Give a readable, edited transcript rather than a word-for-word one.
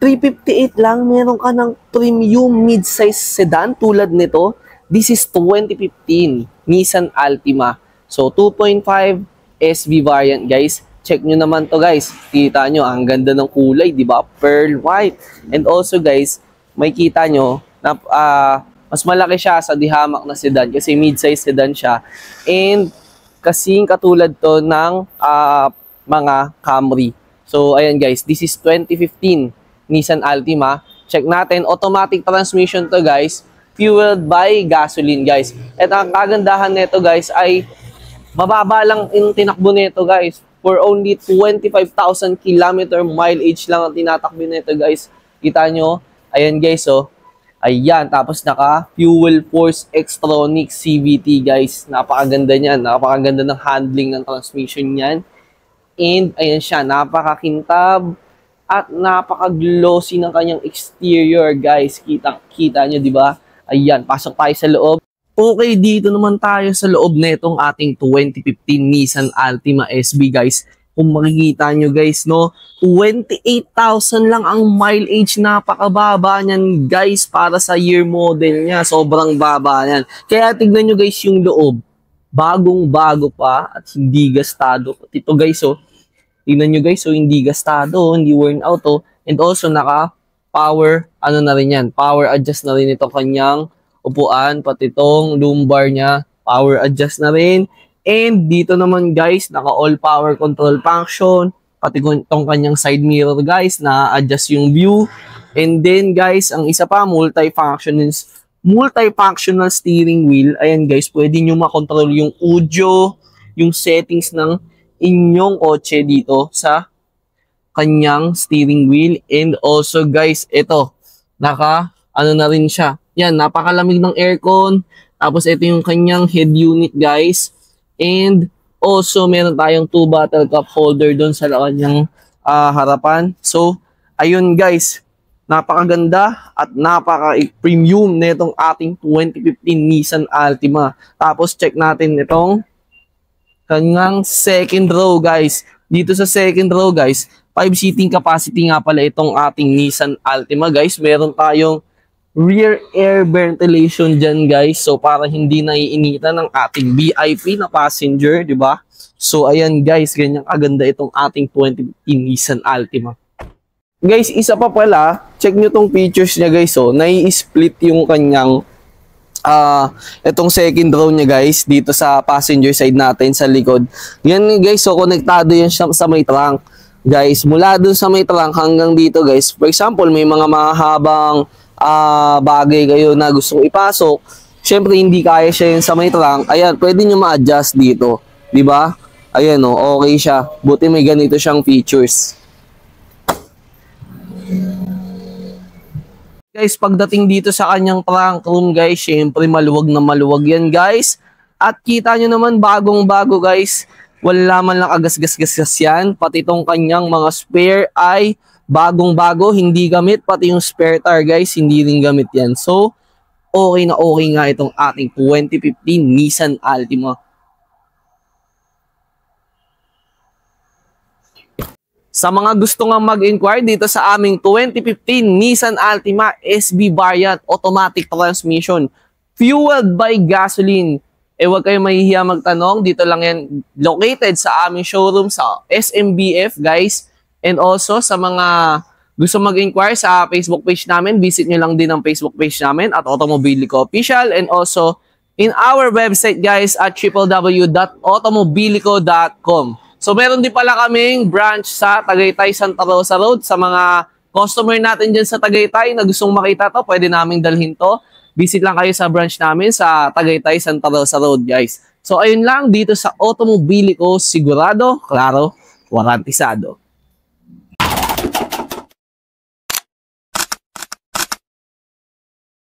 358 lang, meron ka ng premium mid-size sedan tulad nito. This is 2015 Nissan Altima. So 2.5 SV variant, guys. Check nyo naman to, guys. Kita nyo, ang ganda ng kulay, di ba? Pearl white. And also, guys, may kita nyo na mas malaki siya sa dihamak na sedan kasi mid-size sedan siya. And kasing katulad to ng mga Camry. So, ayan guys, this is 2015 Nissan Altima. Check natin, automatic transmission to, guys. Fueled by gasoline, guys. At ang kagandahan nito, guys, ay mababa lang yung tinakbo nito, guys. For only 25,000 km mileage lang ang tinatakbo nito, guys. Kita nyo, ayan guys, oh. Ayan, tapos naka Fuel Force Xtronic CVT, guys. Napakaganda niyan, napakaganda ng handling ng transmission niyan. And ayan siya, napakakintab at napaka-glossy ng kanyang exterior, guys. Kita nyo, di ba? Ayan, pasok tayo sa loob. Okay, dito naman tayo sa loob netong ating 2015 Nissan Altima SB, guys. Kung makikita nyo, guys, no, 28,000 lang ang mileage. Napakababa niyan, guys, para sa year model niya. Sobrang baba niyan. Kaya tignan nyo, guys, yung loob. Bagong-bago pa at hindi gastado. Ito, guys, oh. Tignan nyo, guys, so hindi gastado, hindi worn out, oh. And also, naka-power, ano na rin yan, power adjust na rin ito kanyang upuan, pati itong lumbar niya, power adjust na rin. And dito naman, guys, naka-all power control function, pati itong kanyang side mirror, guys, na-adjust yung view. And then, guys, ang isa pa, multifunctional steering wheel. Ayan, guys, pwede nyo makontrol yung audio, yung settings ng inyong kotse dito sa kanyang steering wheel. And also, guys, ito, ano na rin siya. Yan, napakalamig ng aircon. Tapos, ito yung kanyang head unit, guys. And also, meron tayong 2 bottle cup holder doon sa kanyang harapan. So, ayun, guys, napakaganda at napaka-premium nitong ating 2015 Nissan Altima. Tapos, check natin itong kanyang second row, guys. Dito sa second row, guys, 5 seating capacity nga pala itong ating Nissan Altima, guys. Meron tayong rear air ventilation dyan, guys. So, para hindi naiinitan ng ating VIP na passenger, di ba? So, ayan, guys, ganyan kaganda itong ating 2015 Nissan Altima. Guys, isa pa pala, check nyo tong features niya, guys. So, nai-split yung kanyang itong second row niya, guys, dito sa passenger side natin sa likod. Yan, guys, so konektado yan siya sa may trunk, guys. Mula dun sa may trunk hanggang dito, guys. For example, may mga mahabang bagay kayo na gustong ipasok. Syempre, hindi kaya siya yun sa may trunk. Ayan, pwede nyo ma-adjust dito, di ba? Ayan, oh, okay siya. Buti may ganito siyang features. Guys, pagdating dito sa kanyang trunk room, guys, syempre maluwag na maluwag yan, guys. At kita nyo naman, bagong-bago, guys. Wala man lang agas-gas-gas yan. Pati itong kanyang mga spare ay bagong-bago, hindi gamit. Pati yung spare tire, guys, hindi rin gamit yan. So, okay na okay nga itong ating 2015 Nissan Altima. Sa mga gusto nga mag-inquire dito sa aming 2015 Nissan Altima SB variant automatic transmission fueled by gasoline, huwag kayong mahihiya magtanong. Dito lang yan located sa aming showroom sa SMBF, guys. And also sa mga gusto mag-inquire sa Facebook page namin, visit nyo lang din ang Facebook page namin at Automobilico Official. And also in our website, guys, at www.automobilico.com. So, meron din pala kaming branch sa Tagaytay, Santa Rosa Road. Sa mga customer natin dyan sa Tagaytay na gustong makita to, pwede naming dalhin to. Visit lang kayo sa branch namin sa Tagaytay, Santa Rosa Road, guys. So, ayun lang dito sa Automobilico, sigurado, klaro, warantisado.